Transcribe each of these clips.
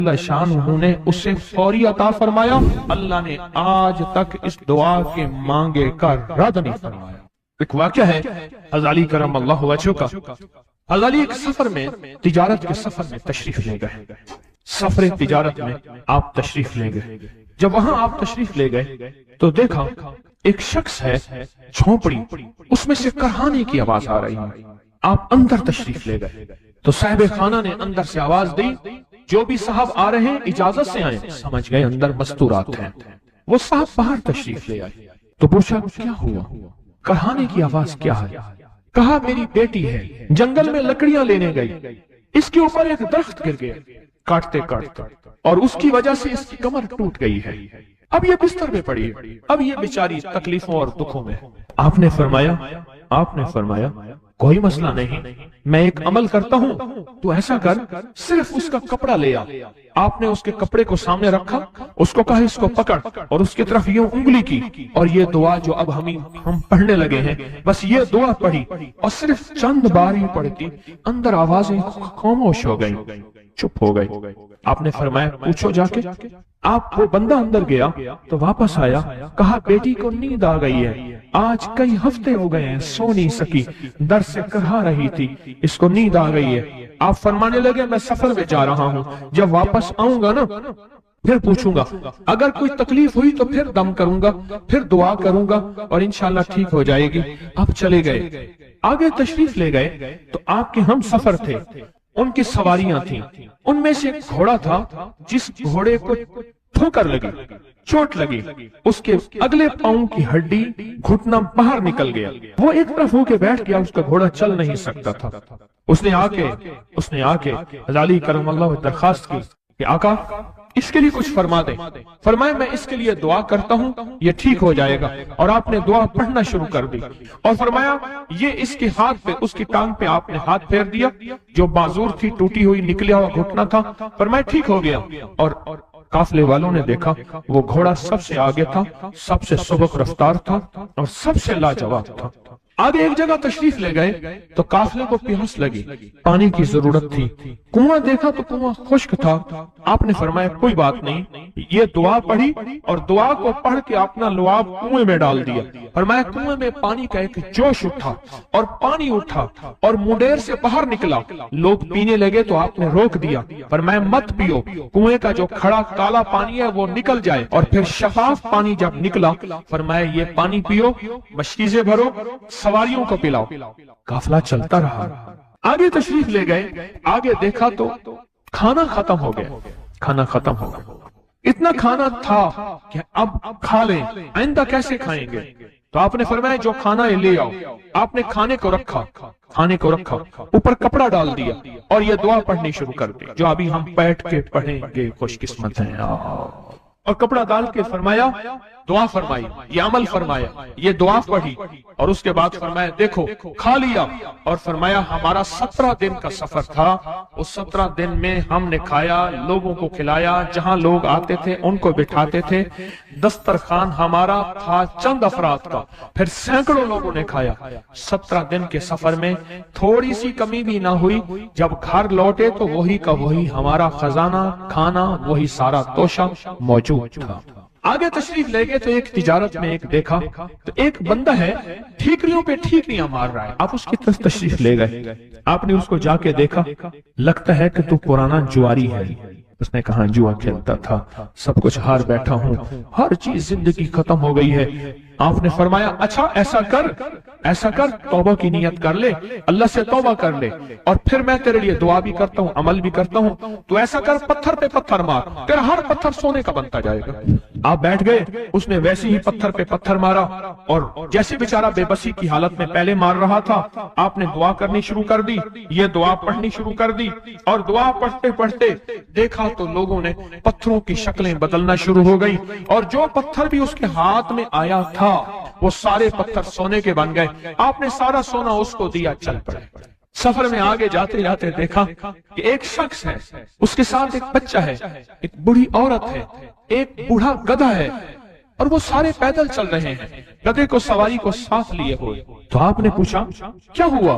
اللہ شانہ نے اسے فوری عطا فرمایا. اللہ نے آج تک اس دعا کے مانگے کا رد نہیں فرمایا. ایک واقعہ ہے حضرت علی کرم اللہ وجہہ کا. حضرت علی ایک سفر میں تجارت کے سفر میں تشریف لے گئے. سفر تجارت میں آپ تشریف لے گئے. جب وہاں آپ تشریف لے گئے تو دیکھا ایک شخص ہے جھونپڑی, اس میں سے کرہانے کی آواز آ رہی ہے. آپ اندر تشریف لے گئے تو صاحب خانہ نے اندر سے آواز دی, جو بھی صاحب آ رہے ہیں اجازت سے آئیں. سمجھ گئے اندر مستورات ہیں. وہ صاحب باہر تشریف لے آئے تو پوچھا کیا ہوا, کرہانے کی آواز کیا ہے؟ کہا میری بیٹی ہے, جنگل میں لکڑیاں لینے گئی, اس کے اوپر ایک درخت گر گیا کاٹتے کاٹتے, اور اس کی وجہ سے اس کی کمر ٹوٹ گئی ہے. اب یہ بستر میں پڑی ہے, اب یہ بیچاری تکلیفوں اور دکھوں میں. آپ نے فرمایا کوئی مسئلہ نہیں, میں ایک عمل کرتا ہوں, تو ایسا کر صرف اس کا کپڑا لے آ. آپ نے اس کے کپڑے کو سامنے رکھا, اس کو کہا اس کو پکڑ, اور اس کی طرف یوں انگلی کی, اور یہ دعا جو اب ہم پڑھنے لگے ہیں, بس یہ دعا پڑھی, اور صرف چند بار ہی پڑھتی اندر آوازیں خاموش ہو گئیں, چپ ہو گئی. آپ نے فرمایا پوچھو جا کے. آپ وہ بندہ اندر گیا تو واپس آیا, کہا بیٹی کو نیند آ گئی ہے, آج کئی ہفتے ہو گئے ہیں سو نہیں سکی, در سے کرہا رہی تھی, اس کو نیند آ گئی ہے. آپ فرمانے لگے میں سفر میں جا رہا ہوں, جب واپس آؤں گا نا پھر پوچھوں گا, اگر کوئی تکلیف ہوئی تو پھر دم کروں گا, پھر دعا کروں گا, اور انشاءاللہ ٹھیک ہو جائے گی. آپ چلے گئے, آگے تشریف لے گئے تو آپ کے ہم سفر تھے, ان کی سواریاں تھیں. ان میں سے ایک گھوڑا تھا جس گھوڑے کو ٹھوکر لگی, چوٹ لگی, اس کے اگلے پاؤں کی ہڈی گھٹنا باہر نکل گیا. وہ ایک طرف ہو کے بیٹھ گیا, اس کا گھوڑا چل نہیں سکتا تھا. اس نے آ کے حضرت علی کرم اللہ درخواست کی کہ آقا اس کے لیے کچھ فرما دیں. فرمایا میں اس کے لیے دعا کرتا ہوں, یہ ٹھیک ہو جائے گا. اور آپ نے دعا پڑھنا شروع کر دی, اور فرمایا یہ اس کے ہاتھ پہ, اس کی ٹانگ پہ آپ نے ہاتھ پھیر دیا, جو معذور تھی ٹوٹی ہوئی نکلیا ہوا گھٹنا تھا. فرمایا ٹھیک ہو گیا. اور قافلے والوں نے دیکھا وہ گھوڑا سب سے آگے تھا, سب سے سبک رفتار تھا, اور سب سے لاجواب تھا. آگے ایک جگہ تشریف لے گئے تو قافلے کو پیاس لگی, پانی کی ضرورت تھی. کنواں دیکھا تو کنواں خشک تھا. آپ نے فرمایا کوئی بات نہیں, یہ دعا پڑھی, اور دعا کو پڑھ کے اپنا لعاب کنویں میں ڈال دیا. فرمایا کنویں میں پانی کا ایک جوش اٹھا, اور پانی اٹھا اور منڈیر سے باہر نکلا. لوگ پینے لگے تو آپ نے روک دیا. فرمایا مت پیو, کنویں کا جو کھڑا کالا پانی ہے وہ نکل جائے, اور پھر شفاف پانی جب نکلا فرمایا یہ پانی پیو, مشکیزیں بھرو, سواریوں کو پلاؤ. قافلہ چلتا رہا. آگے تشریف لے گئے, آگے دیکھا تو کھانا ختم ہو گیا. اتنا کھانا تھا کہ اب کھا لیں, آئندہ کیسے کھائیں گے؟ تو آپ نے فرمایا جو کھانا ہے لے آؤ. آپ نے کھانے کو رکھا, اوپر کپڑا ڈال دیا, اور یہ دعا پڑھنی شروع کر دی جو ابھی ہم بیٹھ کے پڑھیں گے, خوش قسمت ہیں. اور کپڑا ڈال کے فرمایا دعا فرمائی, یہ عمل فرمایا, یہ دعا پڑھی, اور اس کے بعد فرمایا دیکھو کھا لیا. اور فرمایا ہمارا 17 دن کا سفر تھا, اس 17 دن میں ہم نے کھایا, لوگوں کو کھلایا, جہاں لوگ آتے تھے ان کو بٹھاتے تھے. دسترخوان ہمارا تھا چند افراد کا, پھر سینکڑوں لوگوں نے کھایا. 17 دن کے سفر میں تھوڑی سی کمی بھی نہ ہوئی. جب گھر لوٹے تو وہی کا وہی ہمارا خزانہ, کھانا وہی سارا توشہ موجود تھا. آگے تشریف لے گئے تو ایک تجارت میں ایک دیکھا تو ایک بندہ ہے ٹھیکریوں پہ ٹھیکریاں مار رہا ہے. آپ اس کی طرف تشریف لے گئے, آپ نے اس کو جا کے دیکھا, لگتا ہے کہ تو پرانا جواری ہے. اس نے کہا جوا کھیلتا تھا, سب کچھ ہار بیٹھا ہوں, ہر چیز زندگی ختم ہو گئی ہے. آپ نے فرمایا اچھا ایسا کر توبہ کی نیت کر لے, اللہ سے توبہ کر لے, اور پھر میں تیرے لیے دعا بھی کرتا ہوں, عمل بھی کرتا ہوں. تو ایسا کر پتھر پہ پتھر مار, تیرا ہر پتھر سونے کا بنتا جائے گا. آپ بیٹھ گئے, اس نے ویسے ہی پتھر پہ پتھر مارا, اور جیسے بیچارہ بے بسی کی حالت میں پہلے مار رہا تھا, آپ نے دعا کرنی شروع کر دی, یہ دعا پڑھنی شروع کر دی. اور دعا پڑھتے پڑھتے دیکھا تو لوگوں نے پتھروں کی شکلیں بدلنا شروع ہو گئی, اور جو پتھر بھی اس کے ہاتھ میں آیا تھا وہ سارے پتھر سونے کے بن گئے. آپ نے سارا سونا اس کو دیا, چل پڑے. سفر میں آگے جاتے جاتے دیکھا کہ ایک شخص ہے, اس کے ساتھ ایک بچہ ہے, ایک بوڑھی عورت ہے, ایک بوڑھا گدھا ہے, اور وہ سارے پیدل چل رہے ہیں, گدھے کو سواری کو ساتھ لیے ہوئے. تو آپ نے پوچھا کیا ہوا؟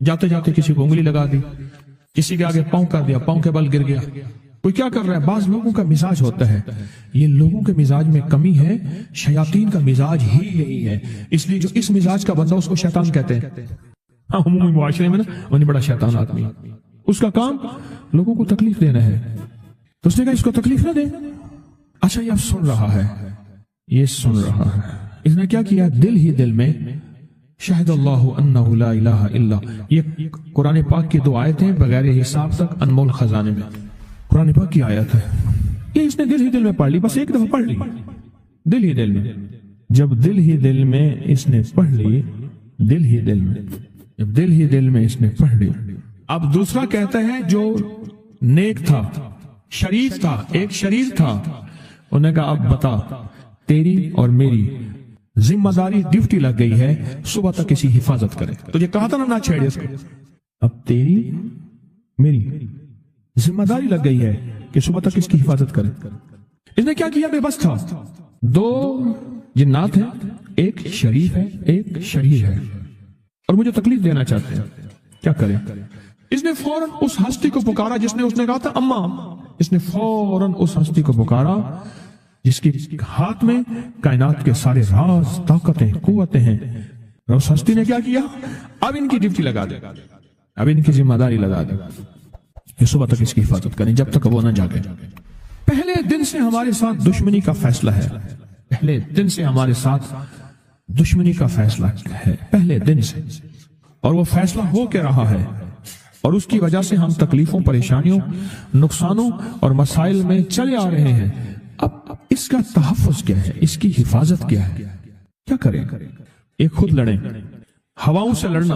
جاتے جاتے کسی کو انگلی لگا دی، کسی کے آگے پاؤں کر دیا، پاؤں کے بل گر گیا، کوئی کیا کر رہا ہے۔ بعض لوگوں کا مزاج ہوتا ہے، یہ لوگوں کے مزاج میں کمی ہے، شیاطین کا مزاج ہی یہی ہے، اس لیے جو اس مزاج کا بندہ اس کو شیطان کہتے ہیں۔ ہاں عمومی معاشرے میں نا وہ بڑا شیطان آدمی، اس کا کام لوگوں کو تکلیف دینا ہے، تو اس نے کہا اس کو تکلیف نہ دے۔ اچھا یہ اب سن رہا ہے، یہ سن رہا ہے، اس نے کیا کیا، دل ہی دل میں شہد اللہ انہ لا الہ الا، یہ قرآن پاک کی 2 آیتیں بغیر حساب تک انمول خزانے میں، قرآن پاک کی آیت ہے، یہ اس نے دل ہی دل میں پڑھ لی، بس ایک دفعہ پڑھ لی دل ہی دل میں۔ جب دل ہی دل میں اس نے پڑھ لی، دل ہی دل میں، جب دل ہی دل میں اس نے پڑھ لی، اب دوسرا کہتا ہے جو نیک تھا، شریف تھا، ایک شریف تھا، انہوں نے کہا اب بتا، تیری اور میری ذمہ داری ڈیوٹی لگ گئی ہے، صبح تک کسی حفاظت کرے، تجھے کہا تھا نہ چھیڑے اس کو، اب تیری میری ذمہ داری لگ گئی ہے کہ صبح تک اس کی حفاظت کرے۔ اس نے کیا کیا، بے بس تھا، 2 جنات ہیں، ایک شریف ہے ایک شریر ہے، اور مجھے تکلیف دینا چاہتے ہیں، کیا کریں؟ اس نے فوراً اس ہستی کو پکارا جس نے کہا تھا اماں، اس نے فوراً اس ہستی کو پکارا جس کے ہاتھ میں کائنات کے سارے راز، طاقتیں، قوتیں ہیں، اور اس ہستی نے کیا کیا، اب ان کی ڈیوٹی لگا دے، اب ان کی ذمہ داری لگا دے کہ صبح تک اس کی حفاظت کریں جب تک وہ نہ جاگے۔ پہلے دن سے ہمارے ساتھ دشمنی کا فیصلہ ہے، پہلے دن سے ہمارے ساتھ دشمنی کا فیصلہ ہے، پہلے دن سے، اور وہ فیصلہ ہو کے رہا ہے، اور اس کی وجہ سے ہم تکلیفوں، پریشانیوں، نقصانوں اور مسائل میں چلے آ رہے ہیں۔ اب اس کا تحفظ کیا ہے، اس کی حفاظت کیا ہے، کیا کریں؟ ایک خود لڑیں، ہواؤں سے لڑنا۔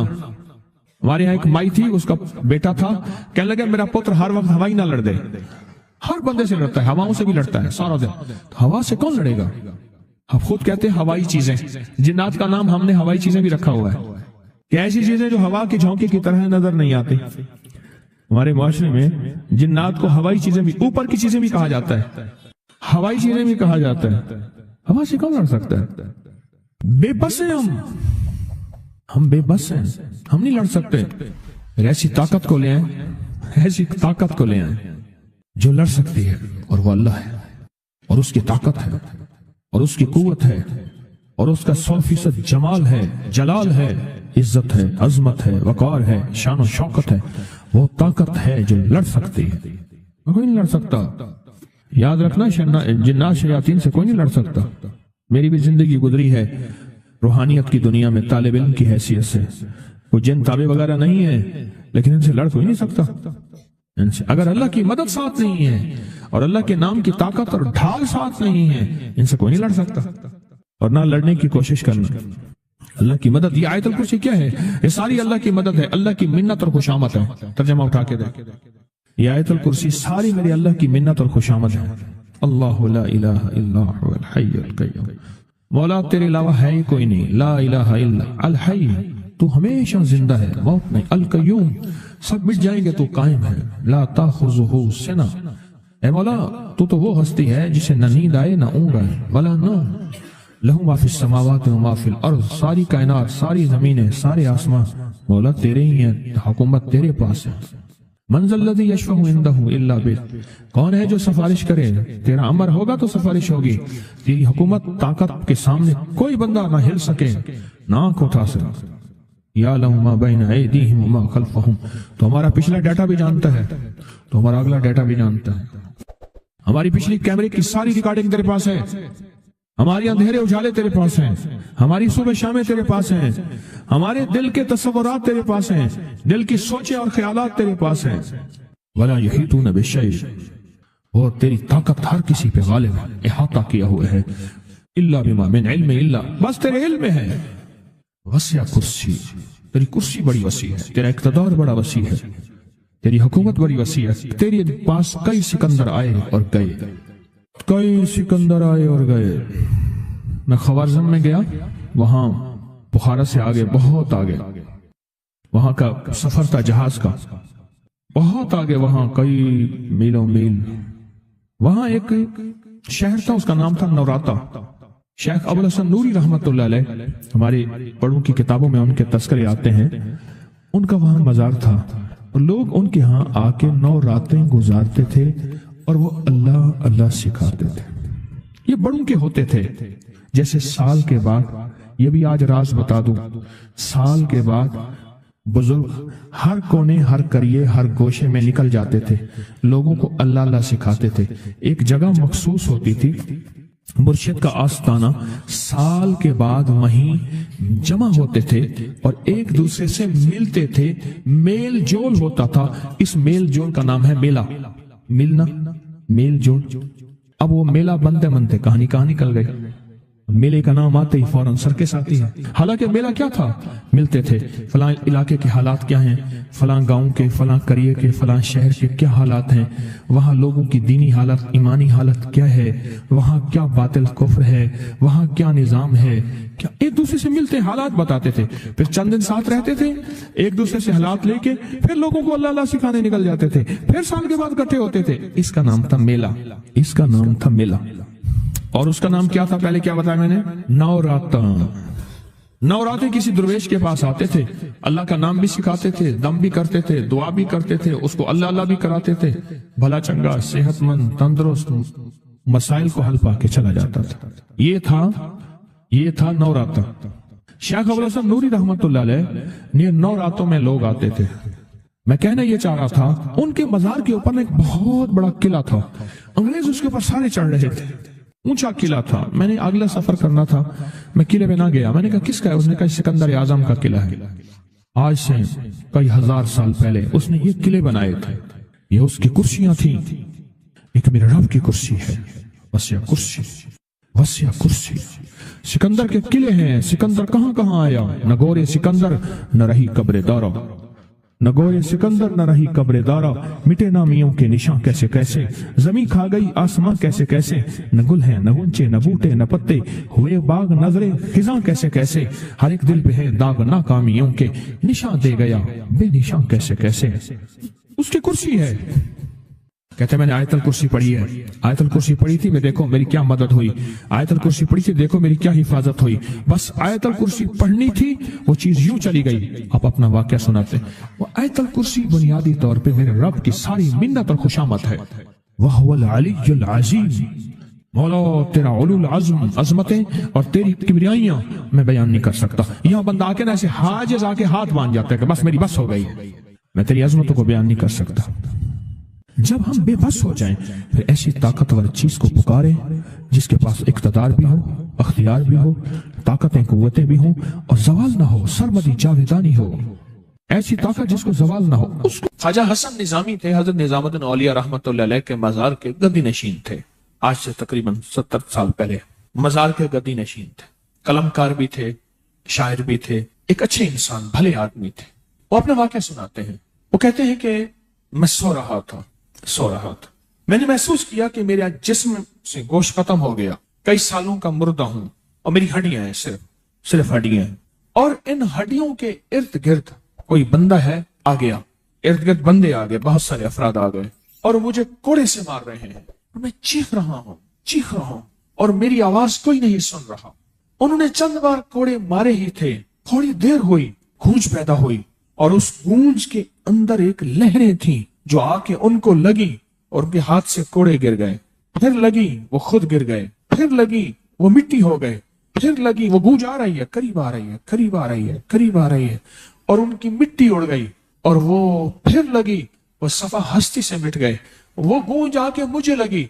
ہمارے یہاں ایک مائی تھی، اس کا بیٹا تھا، کہنے لگا میرا پتر ہر وقت ہوائی نہ لڑ دے، ہر بندے سے لڑتا ہے، ہواؤں سے بھی لڑتا ہے سارا دن، ہوا سے کون لڑے گا؟ آپ خود کہتے ہیں ہوائی چیزیں، جنات کا نام ہم نے ہوائی چیزیں بھی رکھا ہوا ہے، کہ ایسی چیزیں جو ہوا کی جھونکے کی طرح نظر نہیں آتی۔ ہمارے معاشرے میں جنات کو ہوائی چیزیں بھی، اوپر کی چیزیں بھی کہا جاتا ہے، ہوائی چیزیں بھی کہا جاتا ہے۔ ہوا سے کون لڑ سکتا ہے؟ بے بس ہیں ہم بے بس ہیں، ہم نہیں لڑ سکتے۔ ایسی طاقت کو لے آئیں، ایسی طاقت کو لے آئیں جو لڑ سکتی ہے، اور وہ اللہ ہے، اور اس کی طاقت ہے، اور اس کی قوت ہے، اور اس کا 100% جمال ہے، جلال ہے، عزت ہے، عظمت ہے، وقار ہے، شان و شوکت ہے۔ وہ طاقت ہے جو لڑ سکتی ہے، کوئی نہیں لڑ سکتا۔ یاد رکھنا، جنات شیاطین سے کوئی نہیں لڑ سکتا۔ میری بھی زندگی گزری ہے روحانیت کی دنیا میں طالب علم کی حیثیت سے، وہ جن تابع وغیرہ نہیں ہے، لیکن ان سے لڑ کوئی نہیں سکتا۔ ان سے اگر اللہ کی مدد ساتھ نہیں ہے، اور اللہ کے نام کی طاقت اور ڈھال ساتھ نہیں ہے، ان سے کوئی نہیں لڑ سکتا، اور نہ لڑنے کی کوشش کرنا۔ اللہ کی مدد، یہ آیت الکرسی کیا ہے؟ یہ ساری اللہ کی مدد ہے، اللہ کی منت اور خوشامد ہے۔ ترجمہ اٹھا کے دیکھ، یہ آیت الکرسی ساری میری اللہ کی منت اور خوشامد ہے۔ اللہ لا الہ الا هو الحی القیوم، مولا تیرے علاوہ ہے ہی کوئی نہیں، لا الہ الا الحی، تو ہمیشہ زندہ ہے، موت نہیں، القیوم، سب مٹ جائیں گے تو قائم ہے، لا تاخذہ سنہ، اے مولا تو وہ ہستی ہے جسے نہ نیند آئے نہ اونگ آئے، ولا نوم، لہو ما فی السماوات و ما فی الارض، ساری کائنات، ساری زمینیں، سارے آسمان مولا تیرے ہی ہیں، حکومت تیرے پاس ہے۔ من ذا الذی یشفع عندہ الا بإذنہ، کون ہے جو سفارش کرے؟ تیرا امر ہوگا تو سفارش ہوگی۔ تیری حکومت، طاقت کے سامنے کوئی بندہ نہ ہل سکے، نہ آنکھ اٹھا سکے۔ یعلم ما بین ایدیہم وما خلفہم، تو ہمارا پچھلا ڈیٹا بھی جانتا ہے، تو ہمارا اگلا ڈیٹا بھی جانتا ہے۔ ہماری پچھلی کیمرے کی ساری ریکارڈنگ تیرے پاس ہے، ہماری اندھیرے اجالے تیرے پاس ہیں، ہماری صبح شامیں تیرے پاس ہیں، ہمارے دل کے تصورات تیرے پاس ہیں، دل کی سوچیں اور خیالات تیرے پاس ہیں۔ ولا یحیطون بشیء، اور تیری طاقت ہر کسی پہ غالب ہے، احاطہ کیا ہوا ہے، الا بما من علم، الا بس تیرے علم میں ہے۔ وسع کرسی، تیری کرسی بڑی وسیع ہے، تیرا اقتدار بڑا وسیع ہے، تیری حکومت بڑی وسیع ہے۔ تیرے پاس کئی سکندر آئے اور گئے، کئی سکندر آئے اور گئے۔ میں خوارزم میں گیا، وہاں بخارا سے آگے، بہت آگے، وہاں کا سفر تھا جہاز کا، بہت آگے، وہاں کئی میلوں میل، وہاں ایک شہر تھا، اس کا نام تھا نوراتا۔ شیخ ابوالحسن نوری رحمت اللہ علیہ، ہماری بڑوں کی کتابوں میں ان کے تذکرے آتے ہیں، ان کا وہاں مزار تھا اور لوگ ان کے ہاں آ کے 9 راتیں گزارتے تھے اور وہ اللہ اللہ سکھاتے تھے. یہ بڑوں کے ہوتے تھے. جیسے سال کے بعد، یہ بھی آج راز بتا دوں، سال کے بعد بزرگ ہر کونے، ہر کریے، ہر گوشے میں نکل جاتے تھے، لوگوں کو اللہ اللہ سکھاتے تھے. ایک جگہ مخصوص ہوتی تھی، مرشد کا آستانہ، سال کے بعد وہیں جمع ہوتے تھے اور ایک دوسرے سے ملتے تھے. میل جول ہوتا تھا. اس میل جول کا نام ہے میلہ. ملنا، میل جول. اب وہ میلہ بنتے بنتے کہانی نکل گئی. میلے کا نام آتے ہی فوراً سرکس آتی ہے. حالانکہ میلہ کیا تھا؟ ملتے تھے، فلاں علاقے کے حالات کیا ہیں، فلاں گاؤں کے، فلاں قریے کے، فلاں شہر کے کیا حالات ہیں، وہاں لوگوں کی دینی حالت، ایمانی حالت کیا ہے، وہاں کیا باطل کفر ہے، وہاں کیا نظام ہے، کیا. ایک دوسرے سے ملتے، حالات بتاتے تھے، پھر چند دن ساتھ رہتے تھے، ایک دوسرے سے حالات لے کے پھر لوگوں کو اللہ اللہ سکھانے نکل جاتے تھے، پھر سال کے بعد اکٹھے ہوتے تھے. اس کا نام تھا میلہ. اس کا نام تھا میلہ. اور اس کا نام کیا تھا؟ پہلے کیا بتایا میں نے؟ 9 راتیں. 9 راتیں کسی درویش کے پاس آتے تھے، اللہ کا نام بھی سکھاتے تھے، دم بھی کرتے تھے، دعا بھی کرتے تھے، اس کو اللہ اللہ بھی کراتے تھے. بھلا چنگا، صحت مند، تندرست، مسائل کو حل پا کے چلا جاتا تھا. یہ تھا 9 راتیں. شیخ ابو الحسن نوری رحمت اللہ علیہ نے 9 راتوں میں لوگ آتے تھے. میں کہنا یہ چاہ رہا تھا، ان کے مزار کے اوپر ایک بہت بڑا قلعہ تھا. انگریز اس کے اوپر سارے چڑھ رہے تھے. اونچا قلعہ تھا. میں نے اگلا سفر کرنا تھا، میں قلعے پہ نہ گیا. میں نے کہا کس کا ہے؟ اس نے کہا سکندر اعظم کا قلعہ ہے. آج سے کئی ہزار سال پہلے اس نے یہ قلعے بنائے تھے. یہ اس کی کرسیاں تھیں. ایک میرے رب کی کرسی ہے، وسیع کرسی، وسیع کرسی. سکندر کے قلعے ہیں. سکندر کہاں آیا؟ نہ گورے سکندر نہ رہی قبر دارا. نہ گورے سکندر نہ رہی قبر دارا. مٹے نامیوں کے نشان کیسے کیسے، زمین کھا گئی آسمان کیسے کیسے. نہ گل ہیں نہ گنچے نہ بوٹے نہ پتے، ہوئے باغ نظرے خزاں کیسے کیسے. ہر ایک دل پہ ہے داغ ناکامیوں کے، نشان دے گیا بے نشان کیسے کیسے. اس کی کرسی ہے. کہتے ہیں میں نے آیت الکرسی پڑھی ہے. آیت الکرسی پڑھی تھی، میں دیکھو میری کیا مدد ہوئی. آیت الکرسی پڑھی تھی، دیکھو میری کیا حفاظت ہوئی. بس آیت الکرسی پڑھنی تھی، وہ چیز یوں چلی گئی. آپ اپنا واقعہ سناتے. وہ آیت الکرسی بنیادی طور پہ میرے رب کی ساری منت اور خوشامد ہے. وَهُوَ الْعَلِيُّ الْعَظِيمُ. مولا تیرا علو العظم، عظمتیں اور تیری کبریائیاں میں بیان نہیں کر سکتا. یہاں بندہ آ کے نا ایسے حاجز آ کے ہاتھ باندھ جاتا ہے کہ بس میری بس ہو گئی، میں تیری عظمتوں کو بیان نہیں کر سکتا. جب ہم بے بس ہو جائیں پھر ایسی طاقتور چیز کو پکاریں جس کے پاس اقتدار بھی ہو، اختیار بھی ہو، طاقتیں قوتیں بھی ہوں اور زوال نہ ہو، سرمدی جاویدانی ہو. ایسی طاقت جس کو زوال نہ ہو. اس کو خواجہ حسن نظامی تھے، حضرت نظام الدین اولیاء رحمت اللہ علیہ کے مزار کے گدی نشین تھے. آج سے تقریباً 70 سال پہلے مزار کے گدی نشین تھے. قلم کار بھی تھے، شاعر بھی تھے، ایک اچھے انسان، بھلے آدمی تھے. وہ اپنا واقعہ سناتے ہیں. وہ کہتے ہیں کہ میں سو رہا تھا. میں نے محسوس کیا کہ میرے جسم سے گوشت ختم ہو گیا. کئی سالوں کا مردہ ہوں اور میری ہڈیاں ہیں، صرف ہڈیاں ہیں. اور ان ہڈیوں کے ارد گرد کوئی بندہ ہے آ گیا. ارد گرد بندے آ گئے، بہت سارے افراد آ گئے اور مجھے کوڑے سے مار رہے ہیں. میں چیخ رہا ہوں اور میری آواز کوئی نہیں سن رہا. انہوں نے چند بار کوڑے مارے ہی تھے. تھوڑی دیر ہوئی، گونج پیدا ہوئی اور اس گونج کے اندر ایک لہریں تھیں جو آ کے ان کو لگی اور ان کے ہاتھ سے کوڑے گر گئے. پھر لگی وہ خود گر گئے. پھر لگی وہ مٹی ہو گئے. پھر لگی وہ گونج آ رہی ہے، قریب آ رہی ہے، قریب آ رہی ہے، قریب آ رہی ہے اور ان کی مٹی اڑ گئی. اور وہ پھر لگی، وہ صفا ہستی سے مٹ گئے. وہ گونج آ کے مجھے لگی،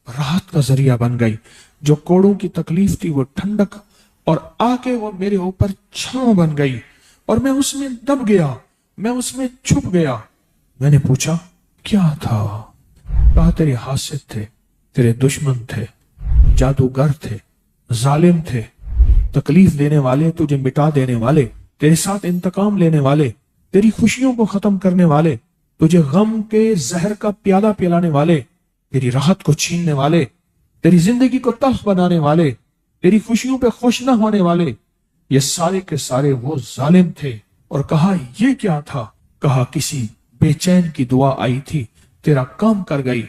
راحت کا ذریعہ بن گئی. جو کوڑوں کی تکلیف تھی وہ ٹھنڈک اور آ کے وہ میرے اوپر چھاؤں بن گئی اور میں اس میں دب گیا، میں اس میں چھپ گیا. میں نے پوچھا کیا تھا؟ کہا تیرے حاسد تھے، تیرے دشمن تھے، جادوگر تھے، ظالم تھے، تکلیف دینے والے، تجھے مٹا دینے والے، تیرے ساتھ انتقام لینے والے، تیری خوشیوں کو ختم کرنے والے، تجھے غم کے زہر کا پیالہ پلانے والے، تیری راحت کو چھیننے والے، تیری زندگی کو تلخ بنانے والے، تیری خوشیوں پہ خوش نہ ہونے والے، یہ سارے کے سارے وہ ظالم تھے. اور کہا یہ کیا تھا؟ کہا کسی بے چین کی دعا آئی تھی، تیرا کام کر گئی.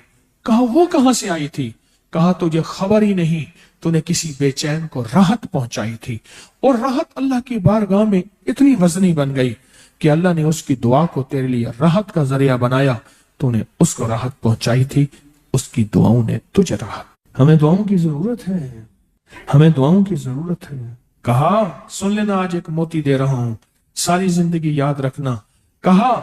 کہا وہ کہاں سے آئی تھی؟ کہا تجھے خبر ہی نہیں، تو نے کسی بے چین کو راحت پہنچائی تھی اور راحت اللہ کی بارگاہ میں اتنی وزنی بن گئی کہ اللہ نے اس کی دعا کو تیرے لیے راحت کا ذریعہ بنایا، تو نے اس کو راحت پہنچائی تھی، اس کی دعاؤں نے تجھے راحت۔ ہمیں دعاؤں کی ضرورت ہے، ہمیں دعاؤں کی ضرورت ہے۔ کہا سن لینا، آج ایک موتی دے رہا ہوں، ساری زندگی یاد رکھنا۔ کہا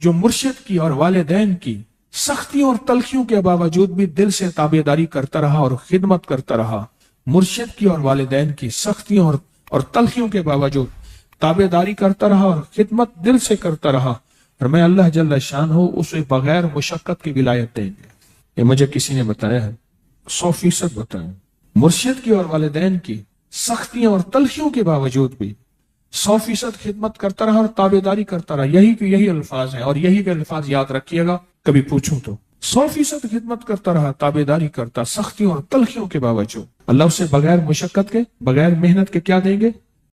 جو مرشد کی اور والدین کی سختیوں اور تلخیوں کے باوجود بھی دل سے تابعداری کرتا رہا اور خدمت کرتا رہا، مرشد کی اور والدین کی سختیوں اور تلخیوں کے باوجود تابعداری کرتا رہا اور خدمت دل سے کرتا رہا، اور میں اللہ جل شان ہو اسے بغیر مشقت کی ولایت دیں گے۔ یہ مجھے کسی نے بتایا ہے، 100% بتایا۔ مرشد کی اور والدین کی سختیوں اور تلخیوں کے باوجود بھی 100% خدمت کرتا رہا اور تابعداری کرتا رہا۔ یہی الفاظ ہیں، اور یہی کے الفاظ یاد رکھیے گا کبھی پوچھوں تو۔ 100% خدمت کرتا رہا، تابعداری کرتا، سختیوں اور تلخیوں کے باوجود۔ اللہ اسے بغیر مشقت کے، بغیر محنت کے کیا دیں گے؟